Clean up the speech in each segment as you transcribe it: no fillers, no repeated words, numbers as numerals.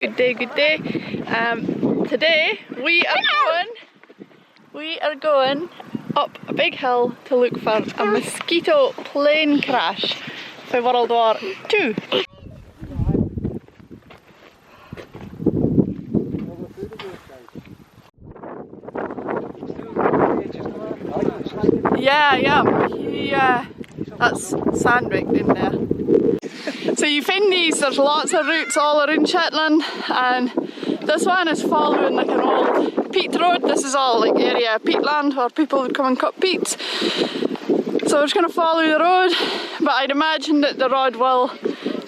Good day, good day. Today we are going up a big hill to look for a mosquito plane crash for World War II. Yeah, that's sandwiched in there. So you find these, there's lots of routes all around Shetland, and this one is following like an old peat road. This is all like area peatland where people would come and cut peats. So we're just going to follow the road, but I'd imagine that the road will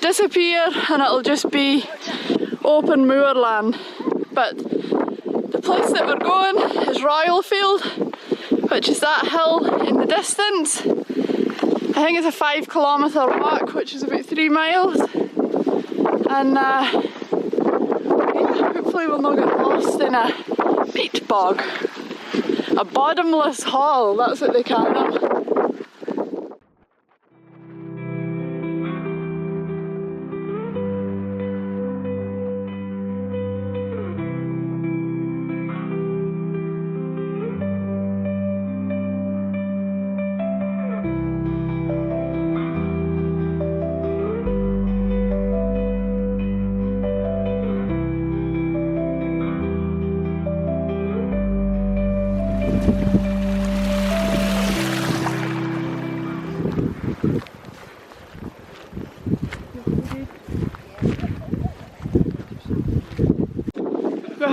disappear and it'll just be open moorland. But the place that we're going is Royl Field, which is that hill in the distance. I think it's a 5-kilometre walk, which is about 3 miles. And yeah, hopefully we'll not get lost in a peat bog. A bottomless hole, that's what they call them.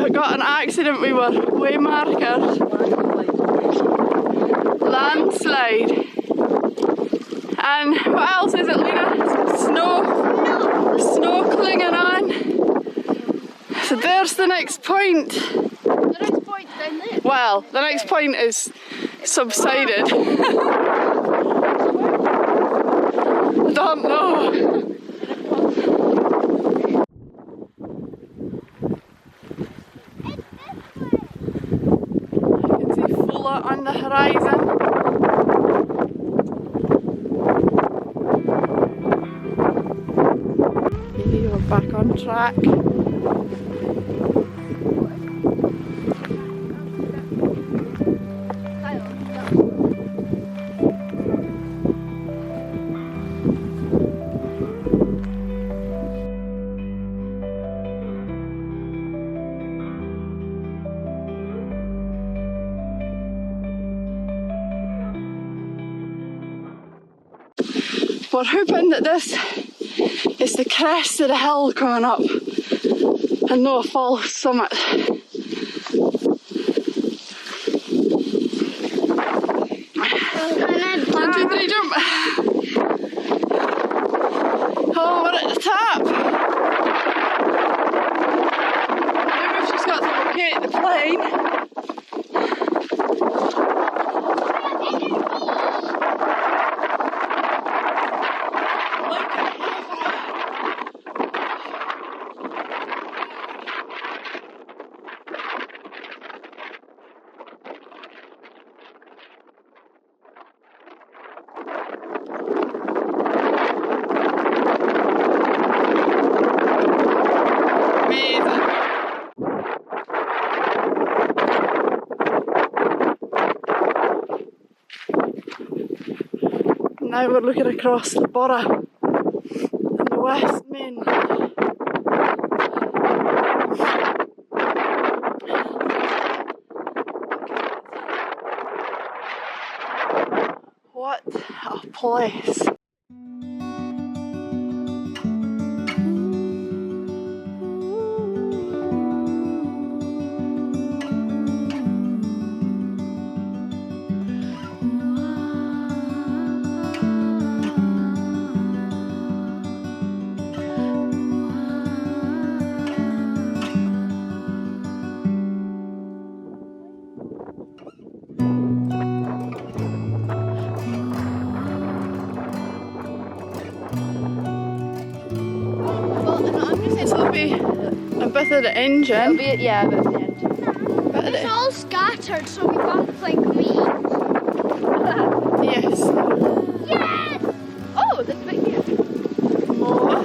We got an accident, we were way markers. Landslide. And what else is it, Lena? Snow clinging on. So there's the next point. The next point down there. Well, the next point is subsided. I don't know. On the horizon. Maybe we're back on track. We're hoping that this is the crest of the hill coming up and not a false summit. One, two, three, jump! Oh, we're at the top! Maybe we've just got to locate the plane. Now we're looking across the borough and the West Mainland. What a place! It'll be a bit of the engine. Yeah, a bit of the engine. It's all scattered, so we can't like me. Yes. Yes! Oh, there's a bit here. More.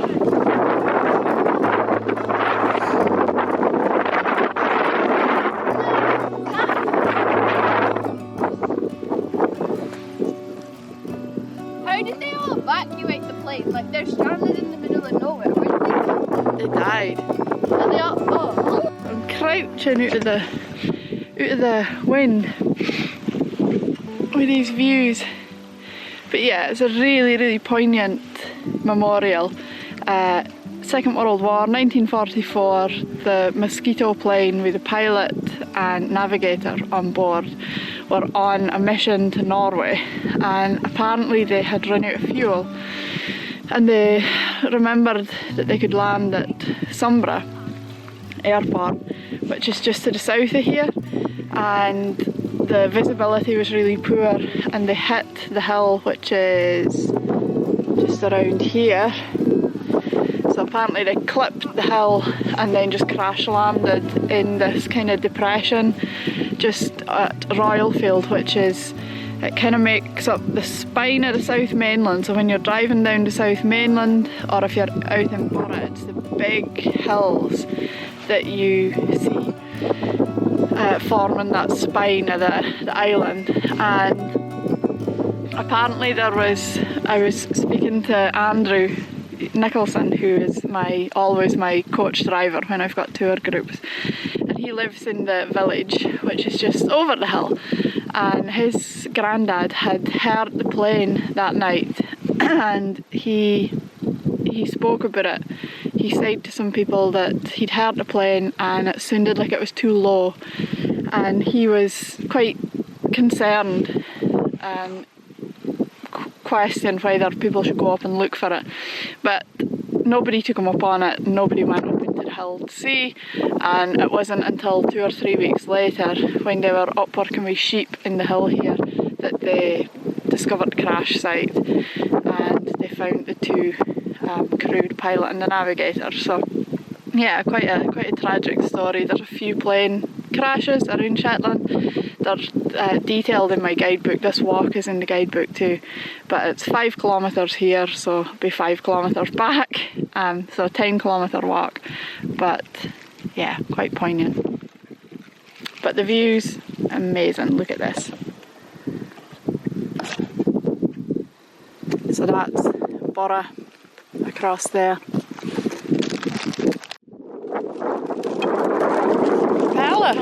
Are they up? Oh. I'm crouching out of the wind with these views. But yeah, it's a really, really poignant memorial. Second World War, 1944, the Mosquito plane with the pilot and navigator on board were on a mission to Norway, and apparently they had run out of fuel, and they remembered that they could land at Sumburgh airport, which is just to the south of here, and the visibility was really poor, and they hit the hill, which is just around here. So apparently they clipped the hill and then just crash landed in this kind of depression just at Royl Field, which is, it kind of makes up the spine of the South Mainland. So when you're driving down the South Mainland, or if you're out in Sumburgh, it's the big hills that you see forming that spine of the island. And apparently I was speaking to Andrew Nicholson, who is always my coach driver when I've got tour groups, and he lives in the village which is just over the hill, and his granddad had heard the plane that night and he spoke about it. He said to some people that he'd heard the plane and it sounded like it was too low, and he was quite concerned and questioned whether people should go up and look for it, but nobody took him up on it, nobody went up into the hill to see, and it wasn't until 2 or 3 weeks later, when they were up working with sheep in the hill here, that they discovered the crash site and they found the two crew, the pilot and the navigator. So yeah, quite a tragic story. There's a few plane crashes around Shetland. They're detailed in my guidebook. This walk is in the guidebook too, but it's 5 kilometres here, so it'll be 5 kilometres back, so a 10-kilometre walk, but yeah, quite poignant. But the view's amazing. Look at this. So that's Sumburgh across there. Pella.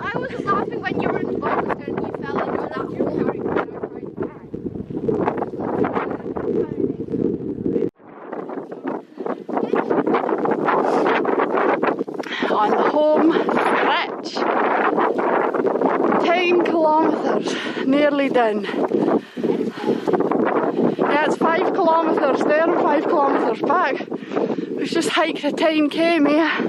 I wasn't laughing when you were in the box and you fell into that. On the home stretch, 10 kilometres, nearly done. Yeah, it's 5 kilometres there and 5 kilometres back. We've just hiked a 10k, mate.